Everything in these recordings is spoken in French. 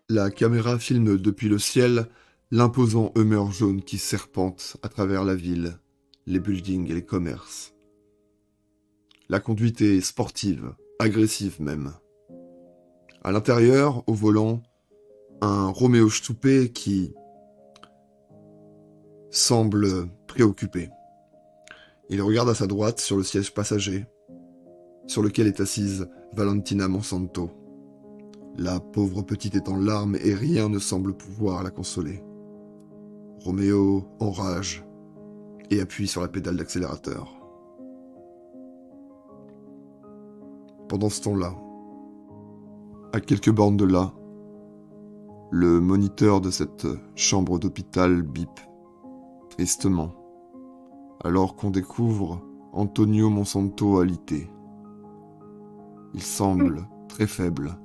La caméra filme depuis le ciel l'imposant Hummer jaune qui serpente à travers la ville, les buildings et les commerces. La conduite est sportive, agressive même. À l'intérieur, au volant, un Roméo Stoupé qui semble préoccupé. Il regarde à sa droite sur le siège passager, sur lequel est assise Valentina Monsanto. La pauvre petite est en larmes et rien ne semble pouvoir la consoler. Roméo enrage et appuie sur la pédale d'accélérateur. Pendant ce temps-là, à quelques bornes de là, le moniteur de cette chambre d'hôpital bip tristement, alors qu'on découvre Antonio Monsanto alité. Il semble très faible,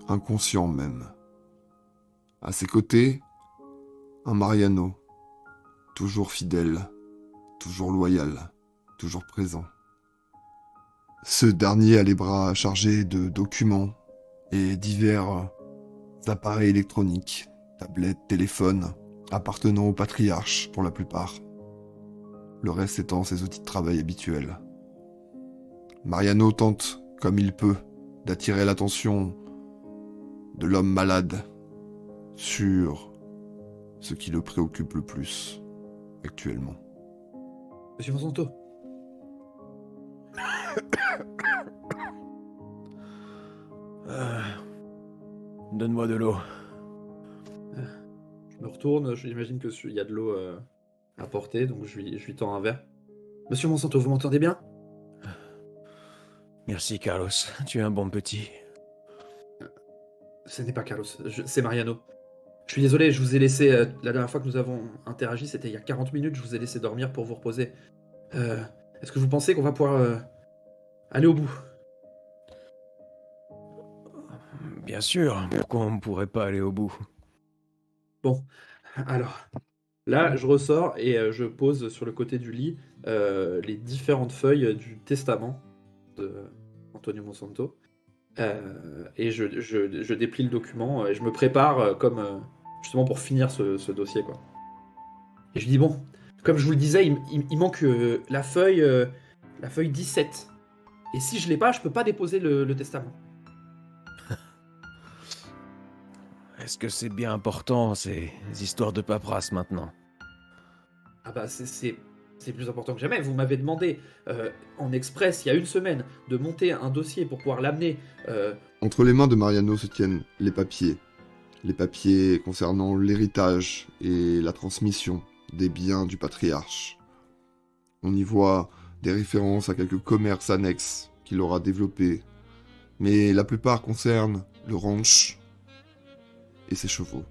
inconscient même. À ses côtés, un Mariano, toujours fidèle, toujours loyal, toujours présent. Ce dernier a les bras chargés de documents et divers appareils électroniques, tablettes, téléphones, appartenant au patriarche pour la plupart. Le reste étant ses outils de travail habituels. Mariano tente, comme il peut, d'attirer l'attention de l'homme malade sur ce qui le préoccupe le plus actuellement. Monsieur Monsanto. Donne-moi de l'eau. Je me retourne, j'imagine qu'il y a de l'eau à porter, donc je lui tends un verre. Monsieur Monsanto, vous m'entendez bien? Merci, Carlos. Tu es un bon petit. Ce n'est pas Carlos, c'est Mariano. Je suis désolé, je vous ai laissé... la dernière fois que nous avons interagi, c'était il y a 40 minutes, je vous ai laissé dormir pour vous reposer. Est-ce que vous pensez qu'on va pouvoir aller au bout? Bien sûr, pourquoi on ne pourrait pas aller au bout? Bon, alors... Là, je ressors et je pose sur le côté du lit les différentes feuilles du testament de Antonio Monsanto. Et je déplie le document et je me prépare justement pour finir ce dossier, quoi. Et je lui dis, bon, comme je vous le disais, il manque la feuille 17. Et si je l'ai pas, je peux pas déposer le testament. Est-ce que c'est bien important, ces histoires de paperasse, maintenant? Ah bah c'est plus important que jamais. Vous m'avez demandé en express, il y a une semaine, de monter un dossier pour pouvoir l'amener... Entre les mains de Mariano se tiennent les papiers. Les papiers concernant l'héritage et la transmission des biens du patriarche. On y voit des références à quelques commerces annexes qu'il aura développés, mais la plupart concernent le ranch et ses chevaux.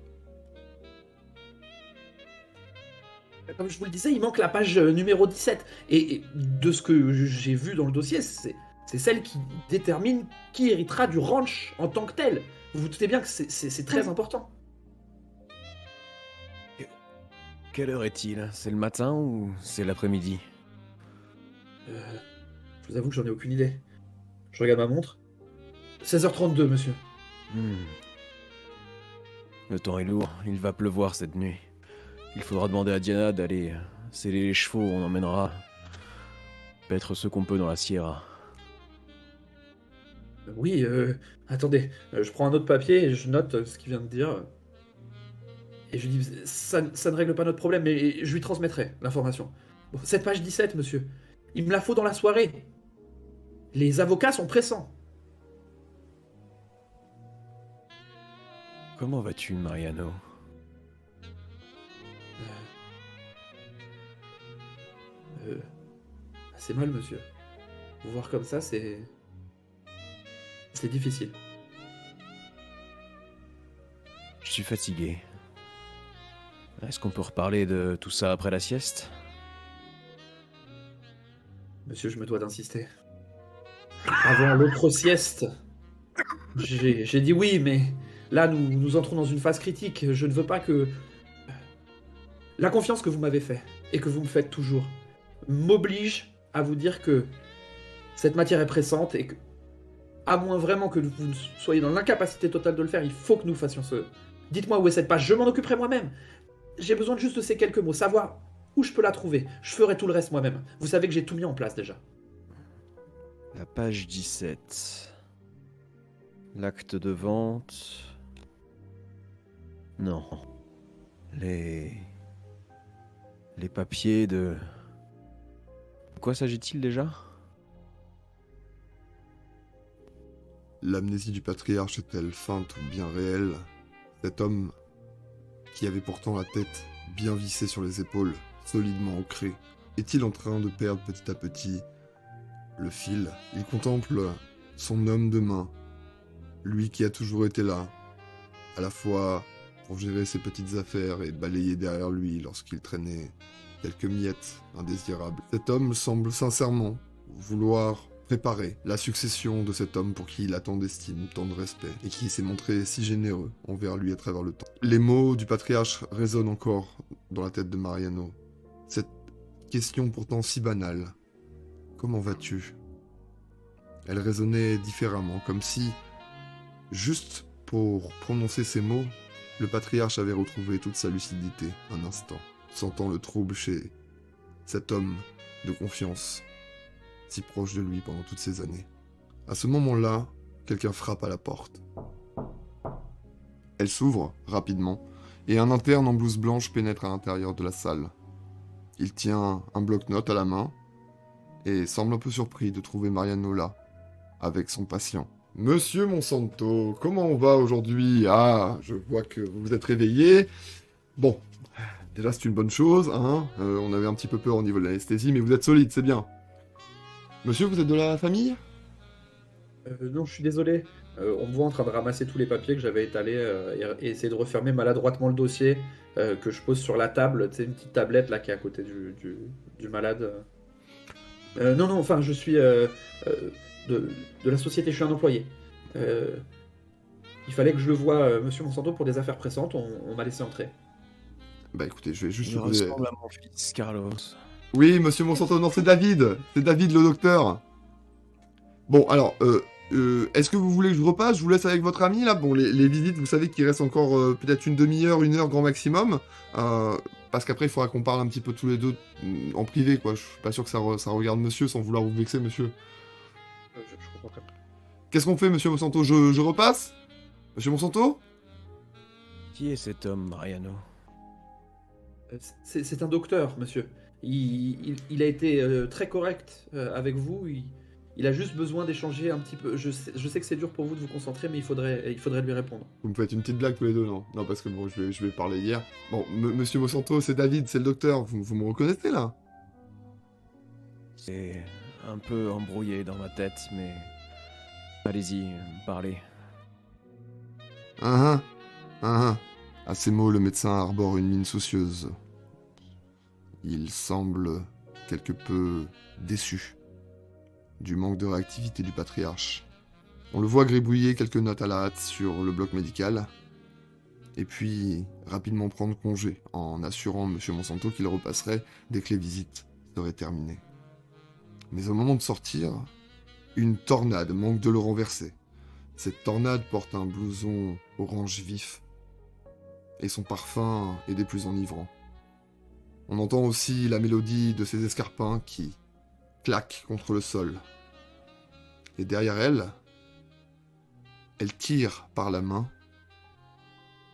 Comme je vous le disais, il manque la page numéro 17. Et de ce que j'ai vu dans le dossier, c'est celle qui détermine qui héritera du ranch en tant que tel. Vous vous doutez bien que c'est très important. Quelle heure est-il? C'est le matin ou c'est l'après-midi? Je vous avoue que j'en ai aucune idée. Je regarde ma montre. 16h32, monsieur. Le temps est lourd, il va pleuvoir cette nuit. Il faudra demander à Diana d'aller sceller les chevaux, on emmènera paître ceux qu'on peut dans la Sierra. Oui, attendez, je prends un autre papier et je note ce qu'il vient de dire. Et je lui dis, ça ne règle pas notre problème, mais je lui transmettrai l'information. Bon, cette page 17, monsieur, il me la faut dans la soirée. Les avocats sont pressants. Comment vas-tu, Mariano? assez mal, monsieur. Vous voir comme ça, c'est difficile. Je suis fatigué. Est-ce qu'on peut reparler de tout ça après la sieste? Monsieur, je me dois d'insister. Avant l'autre sieste, j'ai dit oui, mais là, nous entrons dans une phase critique. Je ne veux pas que la confiance que vous m'avez fait et que vous me faites toujours m'oblige à vous dire que cette matière est pressante et que, à moins vraiment que vous soyez dans l'incapacité totale de le faire, il faut que nous fassions ce... Dites-moi où est cette page, je m'en occuperai moi-même. J'ai besoin juste de ces quelques mots, savoir où je peux la trouver. Je ferai tout le reste moi-même. Vous savez que j'ai tout mis en place déjà. La page 17. L'acte de vente. Non. Les papiers de... De quoi s'agit-il déjà? L'amnésie du patriarche est-elle feinte ou bien réelle? Cet homme, qui avait pourtant la tête bien vissée sur les épaules, solidement ancrée, est-il en train de perdre petit à petit le fil? Il contemple son homme de main, lui qui a toujours été là, à la fois pour gérer ses petites affaires et balayer derrière lui lorsqu'il traînait quelques miettes indésirables. Cet homme semble sincèrement vouloir préparer la succession de cet homme pour qui il a tant d'estime, tant de respect, et qui s'est montré si généreux envers lui à travers le temps. Les mots du patriarche résonnent encore dans la tête de Mariano. Cette question pourtant si banale. Comment vas-tu? Elle résonnait différemment, comme si, juste pour prononcer ces mots, le patriarche avait retrouvé toute sa lucidité un instant, sentant le trouble chez cet homme de confiance, si proche de lui pendant toutes ces années. À ce moment-là, quelqu'un frappe à la porte. Elle s'ouvre rapidement, et un interne en blouse blanche pénètre à l'intérieur de la salle. Il tient un bloc-notes à la main, et semble un peu surpris de trouver Mariano là, avec son patient. Monsieur Monsanto, comment on va aujourd'hui? Ah, je vois que vous vous êtes réveillé. Bon, déjà c'est une bonne chose, hein. On avait un petit peu peur au niveau de l'anesthésie, mais vous êtes solide, c'est bien. Monsieur, vous êtes de la famille? Non, je suis désolé. On me voit en train de ramasser tous les papiers que j'avais étalés et essayer de refermer maladroitement le dossier que je pose sur la table. Tu sais, une petite tablette là qui est à côté du malade. Non, non, enfin, je suis de la société, je suis un employé. Il fallait que je le voie, monsieur Monsanto, pour des affaires pressantes. On m'a laissé entrer. Bah écoutez, je vais juste... Il ressemble à mon fils, Carlos. Oui, monsieur Monsanto, non, c'est David. C'est David, le docteur. Bon, alors, est-ce que vous voulez que je repasse? Je vous laisse avec votre ami, là. Bon, les visites, vous savez qu'il reste encore peut-être une demi-heure, une heure grand maximum. Parce qu'après, il faudra qu'on parle un petit peu tous les deux en privé, quoi. Je suis pas sûr que ça regarde monsieur, sans vouloir vous vexer, monsieur. Je comprends très bien. Qu'est-ce qu'on fait, monsieur Monsanto? Je repasse? Monsieur Monsanto? Qui est cet homme, Mariano? C'est un docteur, monsieur. Il a été très correct avec vous. Il a juste besoin d'échanger un petit peu. Je sais que c'est dur pour vous de vous concentrer, mais il faudrait lui répondre. Vous me faites une petite blague tous les deux, non? Non, parce que bon, je vais parler hier. Bon, monsieur Monsanto, c'est David, c'est le docteur. Vous me reconnaissez, là? C'est un peu embrouillé dans ma tête, mais... Allez-y, parlez. À ces mots, le médecin arbore une mine soucieuse. Il semble quelque peu déçu du manque de réactivité du patriarche. On le voit gribouiller quelques notes à la hâte sur le bloc médical, et puis rapidement prendre congé, en assurant M. Monsanto qu'il repasserait dès que les visites seraient terminées. Mais au moment de sortir, une tornade manque de le renverser. Cette tornade porte un blouson orange vif, et son parfum est des plus enivrants. On entend aussi la mélodie de ses escarpins qui claquent contre le sol. Et derrière elle, elle tire par la main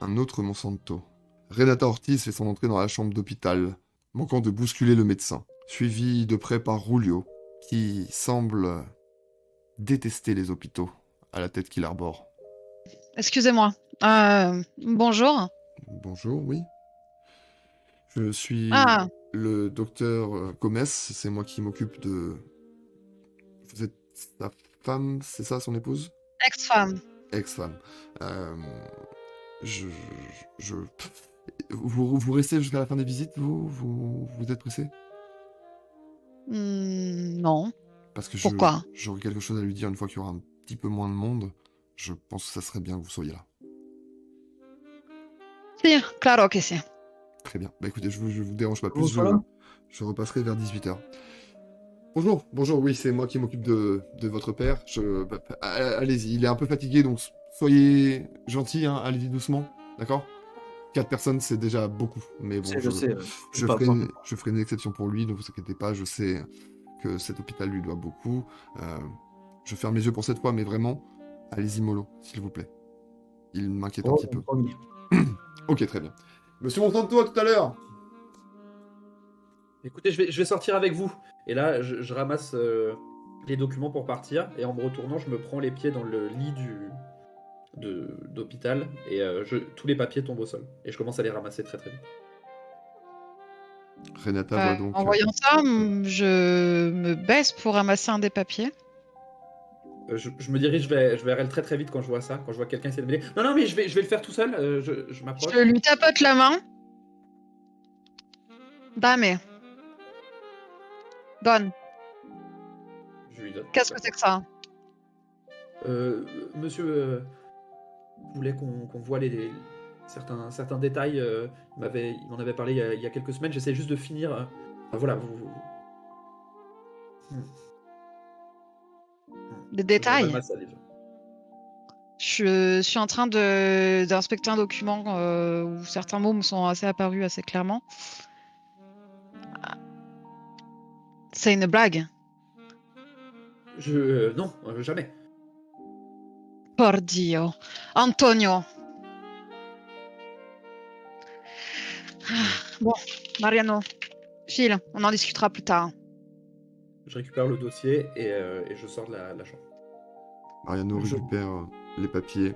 un autre Monsanto. Renata Ortiz fait son entrée dans la chambre d'hôpital, manquant de bousculer le médecin, suivi de près par Rulio, qui semble détester les hôpitaux, à la tête qu'il arbore. Excusez-moi. Bonjour. Bonjour, oui. Je suis Ah, le docteur Gomez, c'est moi qui m'occupe de... Vous êtes sa femme, c'est ça, son épouse? Ex-femme. Ex-femme. Je... je... Vous restez jusqu'à la fin des visites, vous êtes pressé? Non. Parce que Pourquoi? j'aurai quelque chose à lui dire une fois qu'il y aura un petit peu moins de monde. Je pense que ça serait bien que vous soyez là. Si, claro que si. Très bien. Bah écoutez, je vous dérange pas plus. Bonsoir. Je repasserai vers 18h. Bonjour, oui, c'est moi qui m'occupe de votre père. Allez-y, il est un peu fatigué, donc soyez gentil, hein, allez-y doucement, d'accord? 4 personnes, c'est déjà beaucoup, mais bon, Je sais. je pas- ferai une exception pour lui, ne vous inquiétez pas, je sais que cet hôpital lui doit beaucoup. Je ferme les yeux pour cette fois, mais vraiment, allez-y mollo, s'il vous plaît. Il m'inquiète un petit peu. promis. Ok, très bien. Monsieur Monsanto, à tout à l'heure! Écoutez, je vais sortir avec vous. Et là, je ramasse les documents pour partir. Et en me retournant, je me prends les pieds dans le lit d'hôpital. Et tous les papiers tombent au sol. Et je commence à les ramasser très très vite. Renata voit donc... En voyant ça, je me baisse pour ramasser un des papiers. Je me dirige vers elle très très vite quand je vois ça. Quand je vois quelqu'un essayer de m'aider. Non, mais je vais le faire tout seul. Je m'approche. Je lui tapote la main. Dame. Donne. Je lui donne. Qu'est-ce que c'est que ça? Monsieur voulait qu'on voit certains détails. Il m'en avait parlé il y a quelques semaines. J'essaie juste de finir. Enfin, voilà. Des Je détails? ramasse ça, déjà. Je suis en train d'inspecter un document où certains mots me sont assez apparus assez clairement. C'est une blague. Non, jamais. Por Dio. Antonio. Bon, Mariano, file, on en discutera plus tard. Je récupère le dossier et je sors de la chambre. Mariano récupère les papiers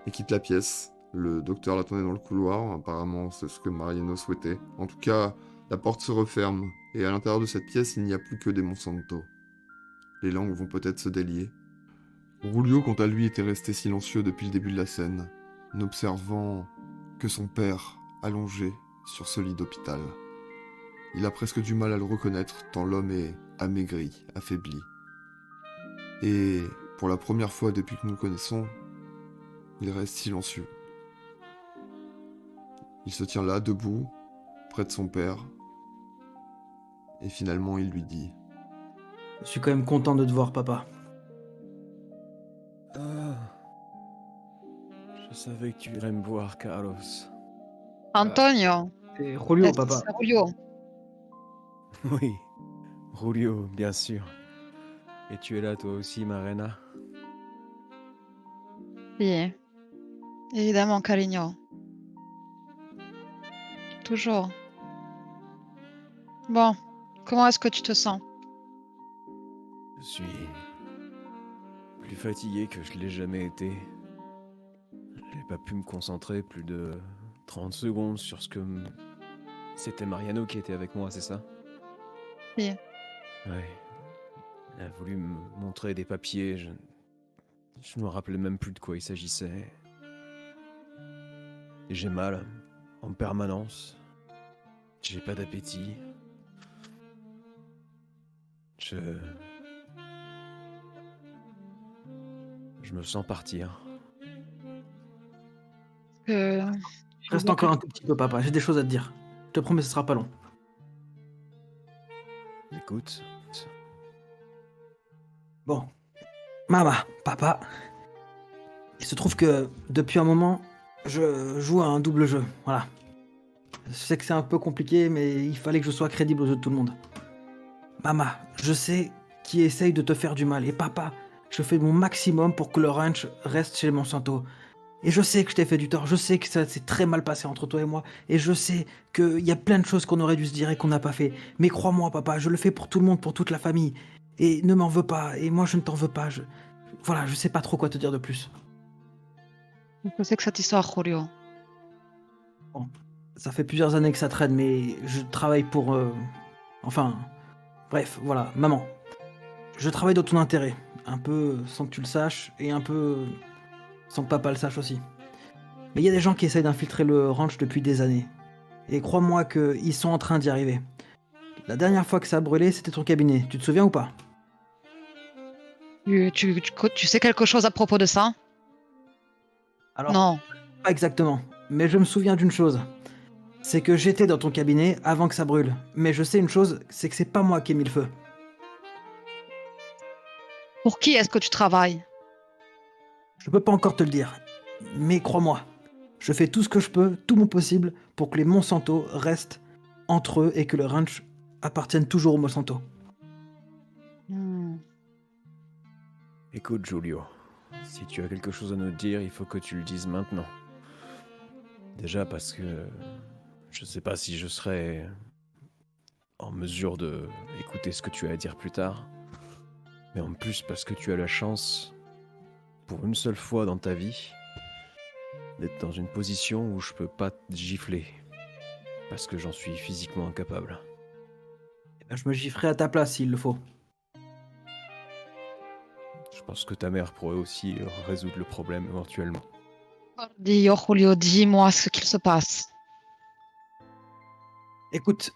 et quitte la pièce. Le docteur l'attendait dans le couloir. Apparemment, c'est ce que Mariano souhaitait. En tout cas, la porte se referme. Et à l'intérieur de cette pièce, il n'y a plus que des Monsanto. Les langues vont peut-être se délier. Rulio, quant à lui, était resté silencieux depuis le début de la scène, n'observant que son père allongé sur ce lit d'hôpital. Il a presque du mal à le reconnaître, tant l'homme est amaigri, affaibli. Et pour la première fois depuis que nous le connaissons, il reste silencieux. Il se tient là, debout, près de son père, et finalement il lui dit Je suis quand même content de te voir, papa. Ah. Je savais que tu irais me voir, Carlos. Antonio. C'est Julio, papa. C'est Julio. Oui, Julio, bien sûr. Et tu es là toi aussi, Marena? Oui. Évidemment, Carigno. Toujours. Bon, comment est-ce que tu te sens? Je suis plus fatigué que je l'ai jamais été. J'ai pas pu me concentrer plus de 30 secondes sur ce que... C'était Mariano qui était avec moi, c'est ça? Oui. Ouais. Il a voulu me montrer des papiers, je ne me rappelais même plus de quoi il s'agissait. Et j'ai mal, en permanence. J'ai pas d'appétit. Je me sens partir. Reste encore un tout petit peu, papa. J'ai des choses à te dire. Je te promets, ce sera pas long. Écoute. Bon. Maman, papa. Il se trouve que depuis un moment, je joue à un double jeu. Voilà. Je sais que c'est un peu compliqué, mais il fallait que je sois crédible aux yeux de tout le monde. Maman, je sais qui essaye de te faire du mal. Et papa, je fais mon maximum pour que le ranch reste chez Monsanto. Et je sais que je t'ai fait du tort. Je sais que ça s'est très mal passé entre toi et moi. Et je sais qu'il y a plein de choses qu'on aurait dû se dire et qu'on n'a pas fait. Mais crois-moi, papa, je le fais pour tout le monde, pour toute la famille. Et ne m'en veux pas. Et moi, je ne t'en veux pas. Voilà, je sais pas trop quoi te dire de plus. Je sais que cette histoire, Julio. Ça fait plusieurs années que ça traîne, mais je travaille pour... Enfin... Bref, voilà, maman. Je travaille dans ton intérêt. Un peu sans que tu le saches, et un peu sans que papa le sache aussi. Mais il y a des gens qui essayent d'infiltrer le ranch depuis des années. Et crois-moi qu'ils sont en train d'y arriver. La dernière fois que ça a brûlé, c'était ton cabinet. Tu te souviens ou pas? Tu sais quelque chose à propos de ça? Alors, Non. pas exactement. Mais je me souviens d'une chose. C'est que j'étais dans ton cabinet avant que ça brûle. Mais je sais une chose, c'est que c'est pas moi qui ai mis le feu. Pour qui est-ce que tu travailles? Je peux pas encore te le dire. Mais crois-moi, je fais tout ce que je peux, tout mon possible, pour que les Monsanto restent entre eux et que le ranch appartienne toujours aux Monsanto. Hmm. Écoute, Julio, si tu as quelque chose à nous dire, il faut que tu le dises maintenant. Déjà parce que je sais pas si je serai en mesure de écouter ce que tu as à dire plus tard. Mais en plus parce que tu as la chance, pour une seule fois dans ta vie, d'être dans une position où je peux pas te gifler. Parce que j'en suis physiquement incapable. Eh ben, je me gifferai à ta place s'il le faut. Je pense que ta mère pourrait aussi résoudre le problème éventuellement. Dio, Julio, dis-moi ce qu'il se passe. Écoute,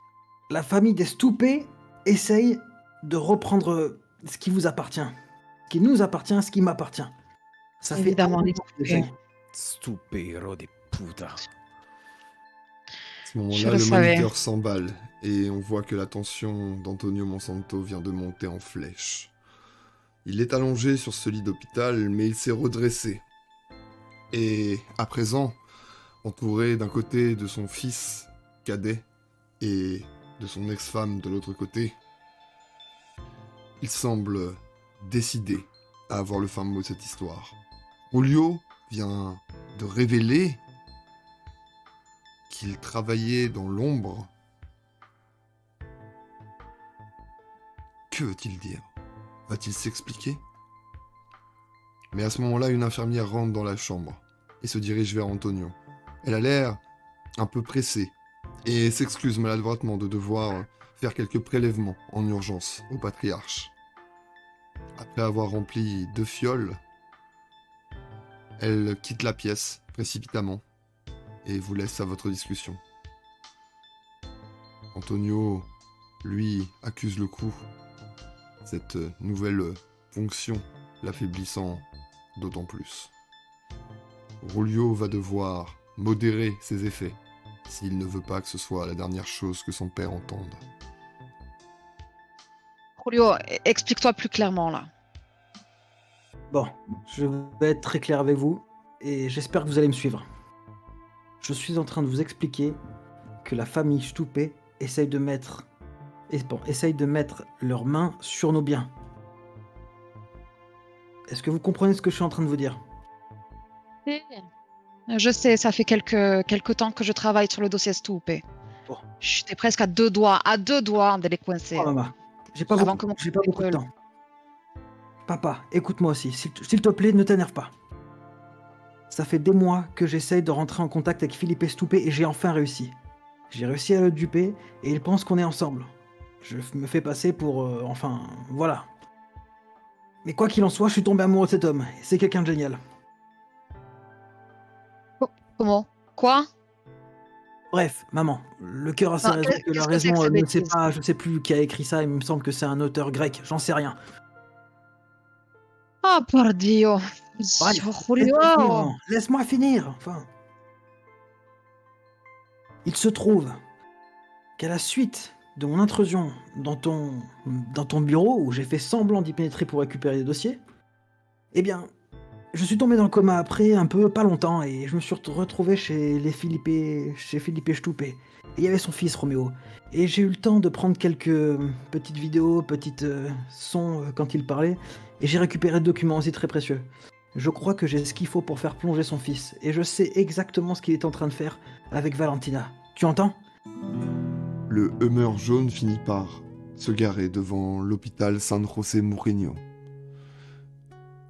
la famille des Stoupé essaye de reprendre ce qui vous appartient. Ce qui nous appartient, ce qui m'appartient. Ça Évidemment, fait les un an qu'ils essayent. Stupero de puta. À ce Je moment-là, le le savais. moniteur s'emballe et on voit que la tension d'Antonio Monsanto vient de monter en flèche. Il est allongé sur ce lit d'hôpital, mais il s'est redressé. Et à présent, entouré d'un côté de son fils cadet et de son ex-femme de l'autre côté, il semble décidé à avoir le fin mot de cette histoire. Julio vient de révéler qu'il travaillait dans l'ombre. Que veut-il dire? Va-t-il s'expliquer? Mais à ce moment-là, une infirmière rentre dans la chambre et se dirige vers Antonio. Elle a l'air un peu pressée et s'excuse maladroitement de devoir faire quelques prélèvements en urgence au patriarche. Après avoir rempli 2 fioles, elle quitte la pièce précipitamment et vous laisse à votre discussion. Antonio, lui, accuse le coup, cette nouvelle fonction l'affaiblissant d'autant plus. Julio va devoir modérer ses effets s'il ne veut pas que ce soit la dernière chose que son père entende. Julio, explique-toi plus clairement là. Bon, je vais être très clair avec vous et j'espère que vous allez me suivre. Je suis en train de vous expliquer que la famille Stoupé essaye de mettre leurs mains sur nos biens. Est-ce que vous comprenez ce que je suis en train de vous dire? Je sais, ça fait quelques temps que je travaille sur le dossier Stoupé. Bon. J'étais presque à deux doigts de les coincer. Oh maman, j'ai pas Avant beaucoup, que mon j'ai pas beaucoup de gueule. temps. Papa, écoute-moi aussi, s'il te plaît, ne t'énerve pas. Ça fait des mois que j'essaye de rentrer en contact avec Philippe Stoupé et j'ai enfin réussi. J'ai réussi à le duper et il pense qu'on est ensemble. Je me fais passer pour... enfin, voilà. Mais quoi qu'il en soit, je suis tombé amoureux de cet homme. C'est quelqu'un de génial. Comment? Quoi? Bref, maman, le cœur a sa Non, raison que la qu'est-ce que c'est que raison ces ne sait bêtises? pas, je sais plus qui a écrit ça, il me semble que c'est un auteur grec, j'en sais rien. Ah, por Dio. Bref, Julio. laisse-moi finir, maman, laisse-moi finir, enfin. Il se trouve qu'à la suite de mon intrusion dans ton bureau, où j'ai fait semblant d'y pénétrer pour récupérer des dossiers, eh bien, je suis tombé dans le coma après un peu, pas longtemps, et je me suis retrouvé chez Philippe Stoupé. Et il y avait son fils Roméo. Et j'ai eu le temps de prendre quelques petites vidéos, petites sons quand il parlait, et j'ai récupéré des documents aussi très précieux. Je crois que j'ai ce qu'il faut pour faire plonger son fils, et je sais exactement ce qu'il est en train de faire avec Valentina. Tu entends? Le Hummer jaune finit par se garer devant l'hôpital San José Mourinho.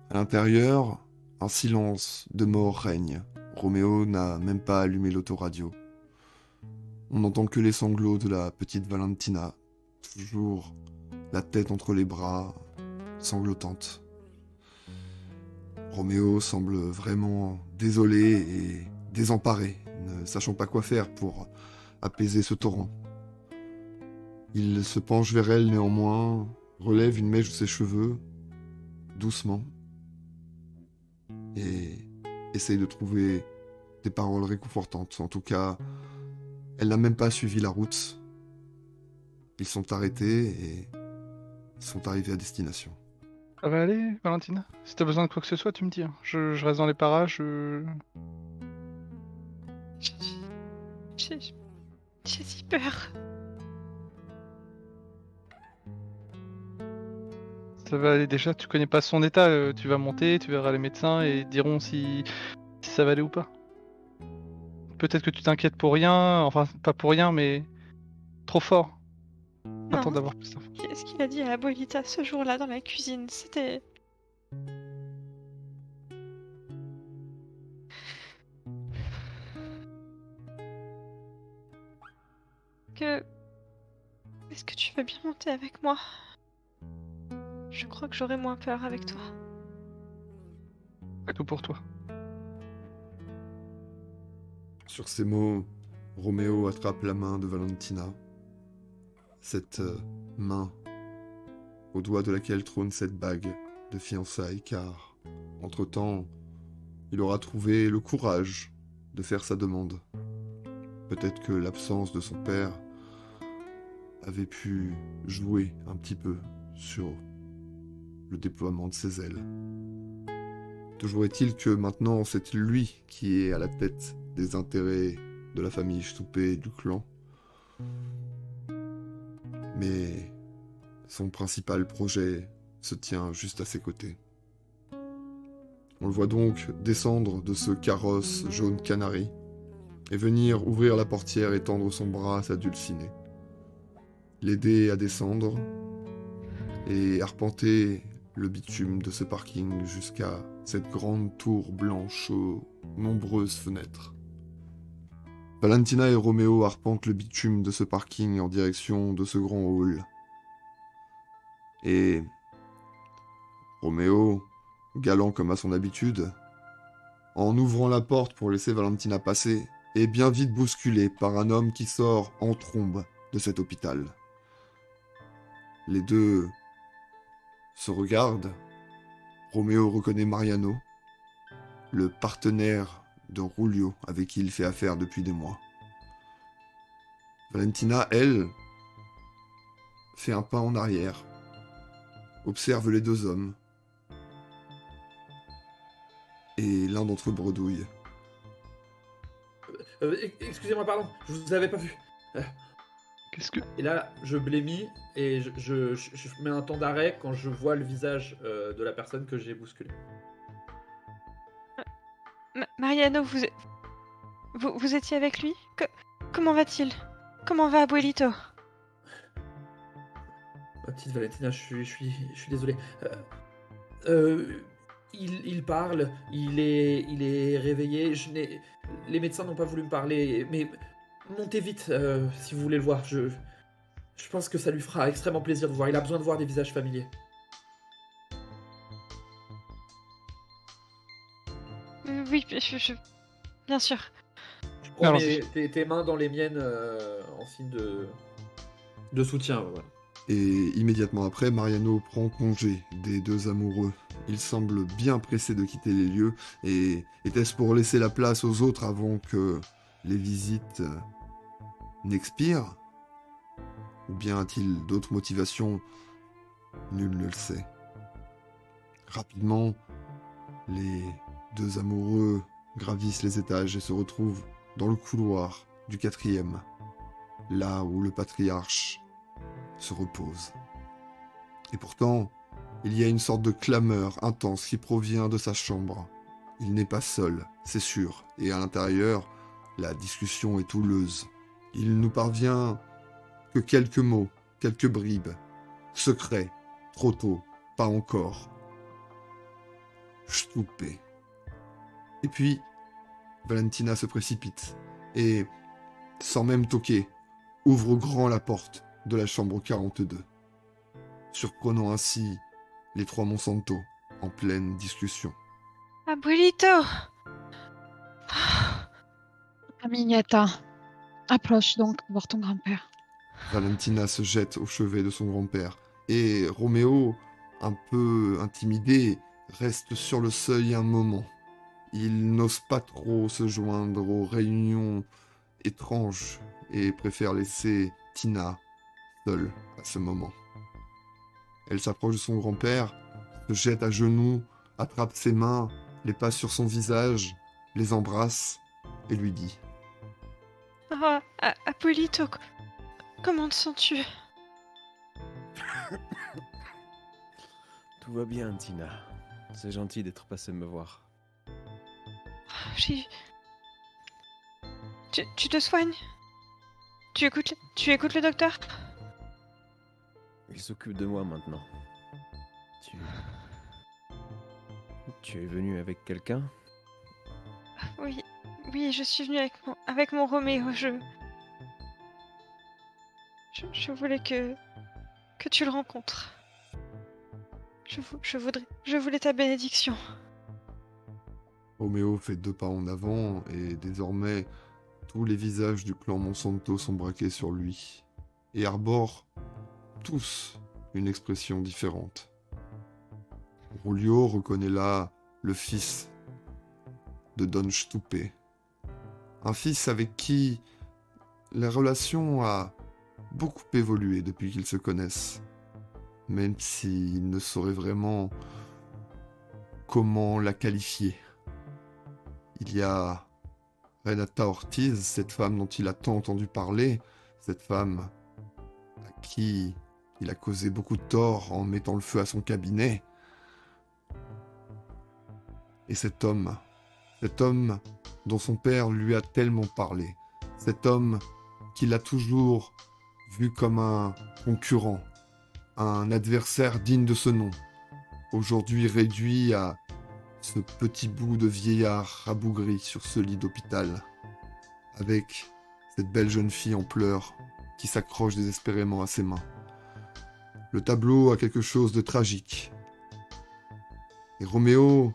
À l'intérieur, un silence de mort règne. Roméo n'a même pas allumé l'autoradio. On n'entend que les sanglots de la petite Valentina, toujours la tête entre les bras, sanglotante. Roméo semble vraiment désolé et désemparé, ne sachant pas quoi faire pour apaiser ce torrent. Il se penche vers elle néanmoins, relève une mèche de ses cheveux, doucement, et essaye de trouver des paroles réconfortantes. En tout cas, elle n'a même pas suivi la route. Ils sont arrêtés et sont arrivés à destination. Ça va aller, Valentina? Si t'as besoin de quoi que ce soit, tu me dis, hein. Je reste dans les parages. J'ai si peur. Ça va aller déjà, tu connais pas son état, tu vas monter, tu verras les médecins et ils diront si ça va aller ou pas. Peut-être que tu t'inquiètes pour rien, enfin pas pour rien, mais trop fort. Attends Non. d'avoir plus d'infos. Qu'est-ce qu'il a dit à Abuelita ce jour-là dans la cuisine? C'était... que... Est-ce que tu veux bien monter avec moi? Je crois que j'aurai moins peur avec toi. C'est tout pour toi. Sur ces mots, Roméo attrape la main de Valentina. Cette main au doigt de laquelle trône cette bague de fiançailles, car, entre-temps, il aura trouvé le courage de faire sa demande. Peut-être que l'absence de son père avait pu jouer un petit peu sur le déploiement de ses ailes. Toujours est-il que maintenant, c'est lui qui est à la tête des intérêts de la famille Stoupé et du clan. Mais son principal projet se tient juste à ses côtés. On le voit donc descendre de ce carrosse jaune canari et venir ouvrir la portière et tendre son bras à sa dulcinée. L'aider à descendre et arpenter le bitume de ce parking jusqu'à cette grande tour blanche aux nombreuses fenêtres. Valentina et Roméo arpentent le bitume de ce parking en direction de ce grand hall. Et Roméo, galant comme à son habitude, en ouvrant la porte pour laisser Valentina passer, est bien vite bousculé par un homme qui sort en trombe de cet hôpital. Les deux se regardent. Roméo reconnaît Mariano, le partenaire de Rulio avec qui il fait affaire depuis des mois. Valentina, elle, fait un pas en arrière, observe les deux hommes, et l'un d'entre eux bredouille. Excusez-moi, pardon, je vous avais pas vu. Qu'est-ce que... Et là, je blémis et je mets un temps d'arrêt quand je vois le visage de la personne que j'ai bousculée. Mariano, vous étiez avec lui? Comment va-t-il? Comment va Abuelito? Ma petite Valentina, je suis désolé. Il parle, il est réveillé. Les médecins n'ont pas voulu me parler, mais montez vite si vous voulez le voir. Je pense que ça lui fera extrêmement plaisir de voir. Il a besoin de voir des visages familiers. Oui, bien sûr. Je prends Alors, tes mains dans les miennes en signe de soutien. Voilà. Et immédiatement après, Mariano prend congé des deux amoureux. Il semble bien pressé de quitter les lieux, et était-ce pour laisser la place aux autres avant que les visites n'expirent? Ou bien a-t-il d'autres motivations? Nul ne le sait. Rapidement, les deux amoureux gravissent les étages et se retrouvent dans le couloir du 4e, là où le patriarche se repose. Et pourtant, il y a une sorte de clameur intense qui provient de sa chambre. Il n'est pas seul, c'est sûr, et à l'intérieur, la discussion est houleuse. Il nous parvient que quelques mots, quelques bribes. Secret, trop tôt, pas encore. Stoupé. Et puis, Valentina se précipite, et sans même toquer, ouvre grand la porte de la chambre 42, surprenant ainsi les trois Monsanto en pleine discussion. Abuelito! Aminetta, approche donc voir ton grand-père. Valentina se jette au chevet de son grand-père, et Roméo, un peu intimidé, reste sur le seuil un moment. Il n'ose pas trop se joindre aux réunions étranges et préfère laisser Tina seule à ce moment. Elle s'approche de son grand-père, se jette à genoux, attrape ses mains, les passe sur son visage, les embrasse et lui dit Oh, Abuelito, comment te sens-tu? Tout va bien, Tina. C'est gentil d'être passé me voir. J'ai... Tu te soignes? Tu écoutes le docteur? Il s'occupe de moi maintenant. Tu es venu avec quelqu'un? Oui, je suis venue avec mon Roméo. Je voulais que tu le rencontres. Je voulais ta bénédiction. Roméo fait 2 pas en avant et désormais tous les visages du clan Monsanto sont braqués sur lui et arborent tous une expression différente. Rulio reconnaît là le fils de Don Stupe, un fils avec qui la relation a beaucoup évolué depuis qu'ils se connaissent, même s'il ne saurait vraiment comment la qualifier. Il y a Renata Ortiz, cette femme dont il a tant entendu parler, cette femme à qui il a causé beaucoup de tort en mettant le feu à son cabinet. Et cet homme dont son père lui a tellement parlé, cet homme qu'il a toujours vu comme un concurrent, un adversaire digne de ce nom, aujourd'hui réduit à ce petit bout de vieillard rabougri sur ce lit d'hôpital, avec cette belle jeune fille en pleurs qui s'accroche désespérément à ses mains. Le tableau a quelque chose de tragique. Et Roméo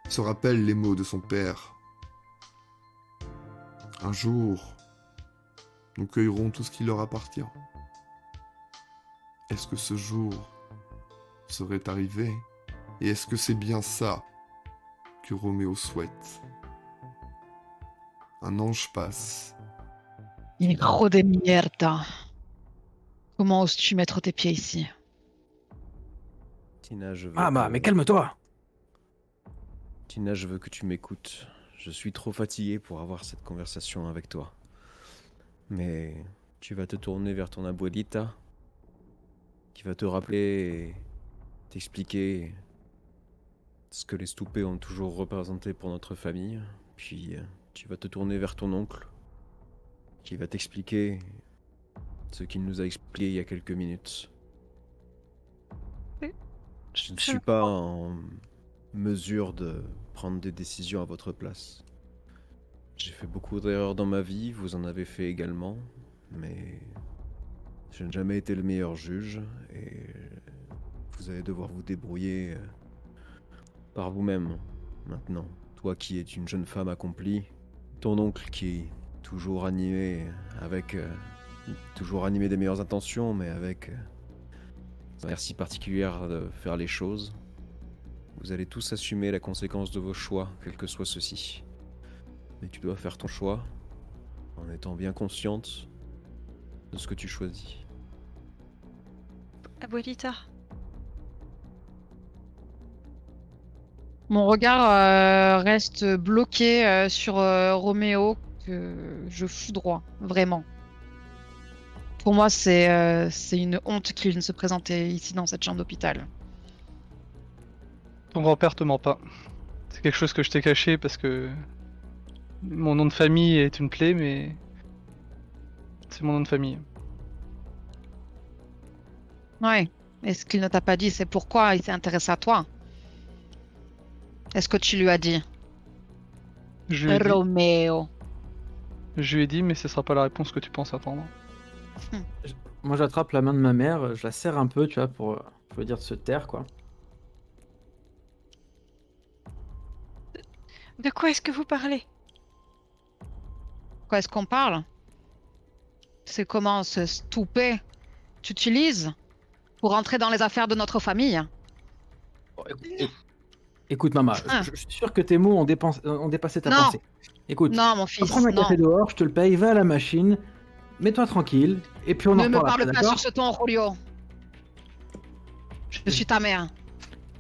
se rappelle les mots de son père. Un jour, nous cueillerons tout ce qui leur appartient. Est-ce que ce jour serait arrivé? Et est-ce que c'est bien ça que Roméo souhaite? Un ange passe. Hijo de mierda. Comment oses-tu mettre tes pieds ici? Tina, je veux Ah bah, que- mais calme-toi. Tina, je veux que tu m'écoutes. Je suis trop fatigué pour avoir cette conversation avec toi. Mais tu vas te tourner vers ton abuelita, qui va te rappeler et t'expliquer ce que les Stoupés ont toujours représenté pour notre famille. Puis tu vas te tourner vers ton oncle, qui va t'expliquer ce qu'il nous a expliqué il y a quelques minutes. Je ne suis pas en mesure de prendre des décisions à votre place. J'ai fait beaucoup d'erreurs dans ma vie, vous en avez fait également, mais je n'ai jamais été le meilleur juge et vous allez devoir vous débrouiller par vous-même maintenant. Toi qui es une jeune femme accomplie, ton oncle qui est toujours animé des meilleures intentions, mais avec une manière si particulière de faire les choses. Vous allez tous assumer la conséquence de vos choix, quel que soit ceci. Mais tu dois faire ton choix en étant bien consciente de ce que tu choisis. Abuelita, Mon regard reste bloqué sur Roméo, que je foudroie, vraiment. Pour moi, c'est une honte qu'il ne se présentait ici dans cette chambre d'hôpital. Ton grand-père te ment pas. C'est quelque chose que je t'ai caché parce que mon nom de famille est une plaie, mais c'est mon nom de famille. Ouais. Et ce qu'il ne t'a pas dit, c'est pourquoi il s'est intéressé à toi. Est-ce que tu lui as dit? Je lui ai dit, Roméo. Je lui ai dit, mais ce sera pas la réponse que tu penses attendre. Moi, j'attrape la main de ma mère, je la serre un peu, tu vois, pour lui dire de se taire, quoi. De quoi est-ce que vous parlez? Quoi est-ce qu'on parle? C'est comment ce stoupé t'utilise pour entrer dans les affaires de notre famille? Bon, écoute, maman, je suis sûr que tes mots ont dépassé ta Non. pensée. Écoute, Non, mon va fils, prendre un non. café dehors, je te le paye, va à la machine, mets-toi tranquille, et puis on en Ne me reparle parle après, pas d'accord? sur ce ton, Julio. Je suis ta mère.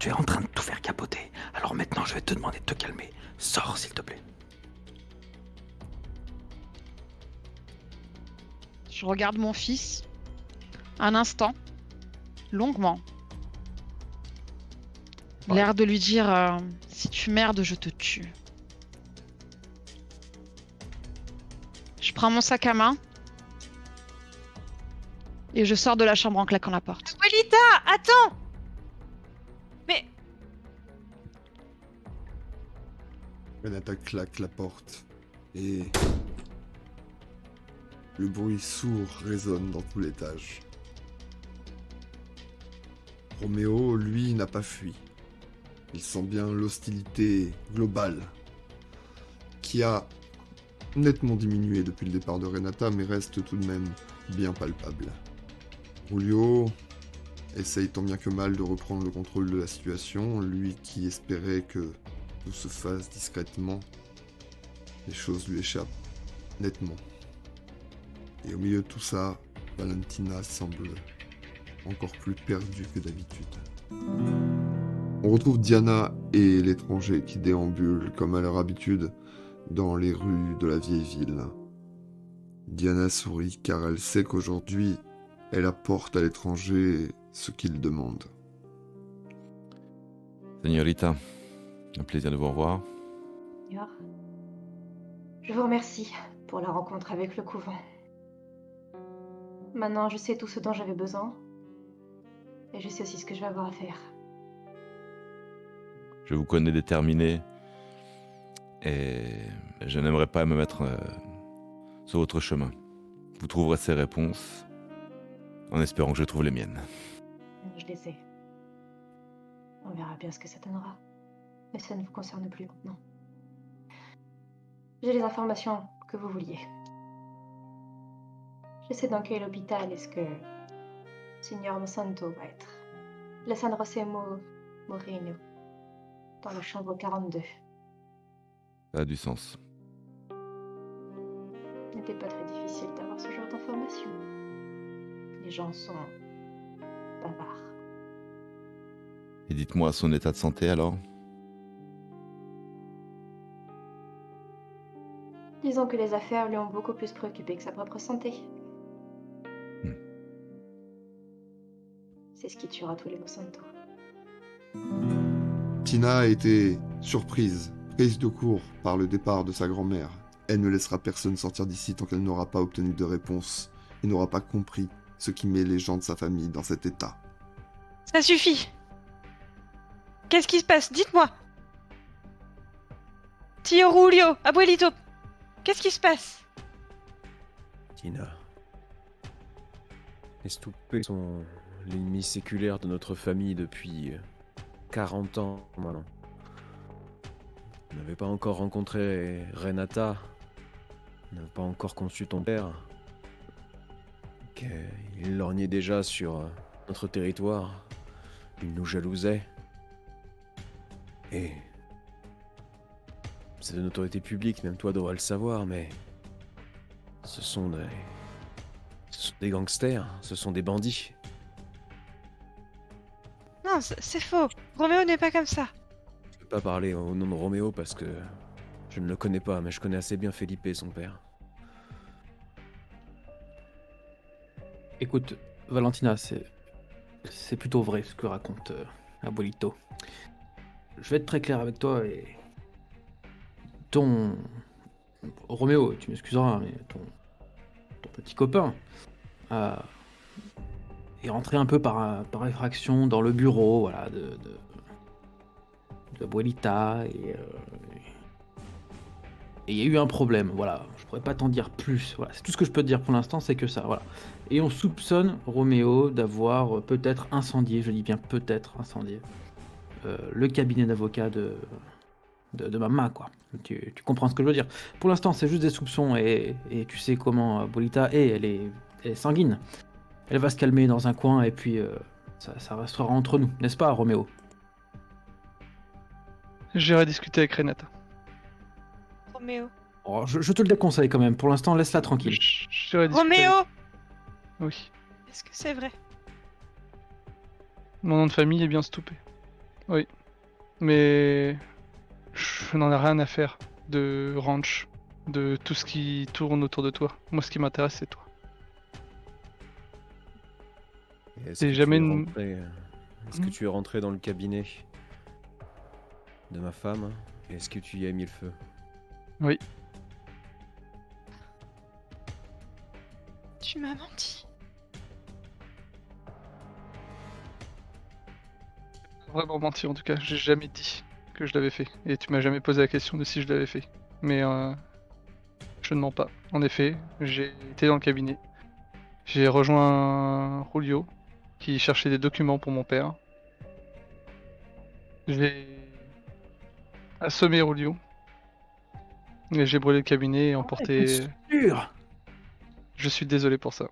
Tu es en train de tout faire capoter, alors maintenant je vais te demander de te calmer. Sors, s'il te plaît. Je regarde mon fils un instant, longuement. L'air de lui dire si tu merdes, je te tue. Je prends mon sac à main et je sors de la chambre en claquant la porte. Abuelita, attends! Mais Renata claque la porte et le bruit sourd résonne dans tout l'étage. Roméo, lui, n'a pas fui. Il sent bien l'hostilité globale qui a nettement diminué depuis le départ de Renata, mais reste tout de même bien palpable. Julio essaye tant bien que mal de reprendre le contrôle de la situation, lui qui espérait que tout se fasse discrètement. Les choses lui échappent nettement. Et au milieu de tout ça, Valentina semble encore plus perdue que d'habitude. On retrouve Diana et l'étranger qui déambulent comme à leur habitude dans les rues de la vieille ville. Diana sourit car elle sait qu'aujourd'hui, elle apporte à l'étranger ce qu'il demande. Señorita, un plaisir de vous revoir. Seigneur, je vous remercie pour la rencontre avec le couvent. Maintenant, je sais tout ce dont j'avais besoin. Et je sais aussi ce que je vais avoir à faire. Je vous connais déterminé et je n'aimerais pas me mettre sur votre chemin. Vous trouverez ces réponses en espérant que je trouve les miennes. Je les sais. On verra bien ce que ça donnera. Mais ça ne vous concerne plus maintenant. J'ai les informations que vous vouliez. Je sais dans quel hôpital est-ce que Signor Monsanto va être. Le San Rosemo Moreno, dans la chambre 42. Ça a du sens. Ce n'était pas très difficile d'avoir ce genre d'informations. Les gens sont bavards. Et dites-moi son état de santé alors. Disons que les affaires lui ont beaucoup plus préoccupé que sa propre santé. C'est ce qui tuera tous les Monsanto. Tina a été surprise, prise de court par le départ de sa grand-mère. Elle ne laissera personne sortir d'ici tant qu'elle n'aura pas obtenu de réponse et n'aura pas compris ce qui met les gens de sa famille dans cet état. ça suffit. Qu'est-ce qui se passe? Dites-moi. Tio Julio, abuelito, qu'est-ce qui se passe? Tina. Les stoupés sont l'ennemi séculaire de notre famille depuis 40 ans maintenant. On n'avait pas encore rencontré Renata. On n'avait pas encore conçu ton père. Il lorgnait déjà sur notre territoire. Il nous jalousait. Et c'est de notoriété publique, même toi devrais le savoir, mais ce sont des gangsters, ce sont des bandits. Non, c'est faux. Roméo n'est pas comme ça. Je peux pas parler au nom de Roméo parce que je ne le connais pas, mais je connais assez bien Felipe, son père. Écoute, Valentina, c'est plutôt vrai ce que raconte Abuelito. Je vais être très clair avec toi et ton Roméo, tu m'excuseras, mais ton petit copain est rentré un peu par effraction dans le bureau, voilà, de Abuelita Et il y a eu un problème, voilà. Je pourrais pas t'en dire plus. Voilà, c'est tout ce que je peux te dire pour l'instant, c'est que ça, voilà. Et on soupçonne Roméo d'avoir peut-être incendié, je dis bien peut-être incendié, le cabinet d'avocat de Mama, quoi. Tu comprends ce que je veux dire. Pour l'instant, c'est juste des soupçons et tu sais comment Bolita est, elle est sanguine. Elle va se calmer dans un coin et puis ça restera entre nous, n'est-ce pas, Roméo? J'irai discuter avec Renata. Roméo. Oh, je te le déconseille quand même. Pour l'instant, laisse-la tranquille. J'irai discuter. Roméo! Oui. Est-ce que c'est vrai? Mon nom de famille est bien Stoupé. Oui. Mais je n'en ai rien à faire de ranch, de tout ce qui tourne autour de toi. Moi, ce qui m'intéresse, c'est toi. Et Est-ce C'est que jamais tu es une- rentré, est-ce que tu es rentré dans le cabinet de ma femme? Et est-ce que tu y as mis le feu? Oui. Tu m'as menti. Vraiment menti en tout cas. J'ai jamais dit que je l'avais fait. Et tu m'as jamais posé la question de si je l'avais fait. Mais je ne mens pas. En effet, j'ai été dans le cabinet. J'ai rejoint Julio qui cherchait des documents pour mon père. J'ai assommé Julio. Et j'ai brûlé le cabinet et emporté. Sûr. Je suis désolé pour ça.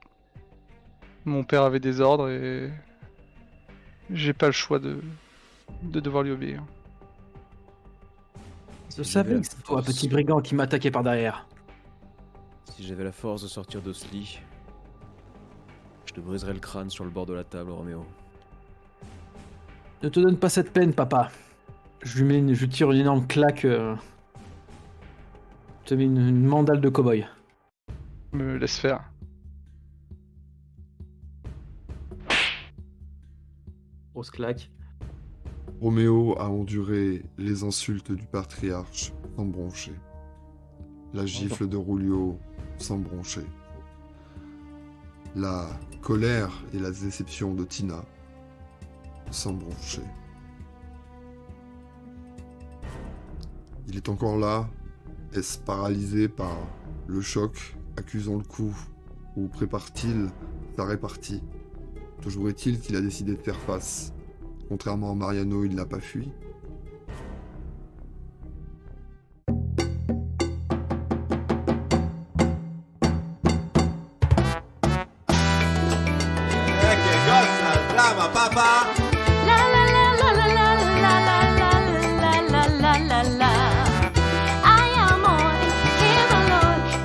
Mon père avait des ordres et j'ai pas le choix de devoir lui obéir. Je Si savais j'avais que c'était toi, petit brigand qui m'attaquait par derrière. Si j'avais la force de sortir de ce lit, je te briserais le crâne sur le bord de la table, Roméo. Ne te donne pas cette peine, papa. Je lui tire une énorme claque. Je te mets une mandale de cow-boy. Me laisse faire. Grosse claque. Roméo a enduré les insultes du patriarche sans broncher. La gifle de Julio sans broncher. La colère et la déception de Tina sans broncher. Il est encore là, est-ce paralysé par le choc, accusant le coup, ou prépare-t-il sa répartie? Toujours est-il qu'il a décidé de faire face. Contrairement à Mariano, il n'a pas fui. Che cosa il dramma, papà? La la la la la la la la la la la la la. Ay amor,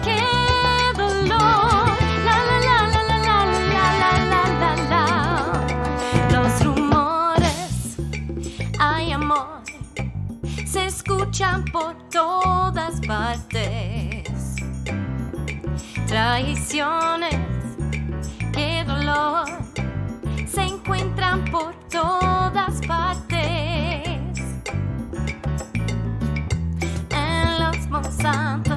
qué dolor. La la la la la la la la la la. Los rumores, ay amor, se escuchan por todas partes. Traiciones, qué dolor. Se encuentran por todas partes. En los Monsanto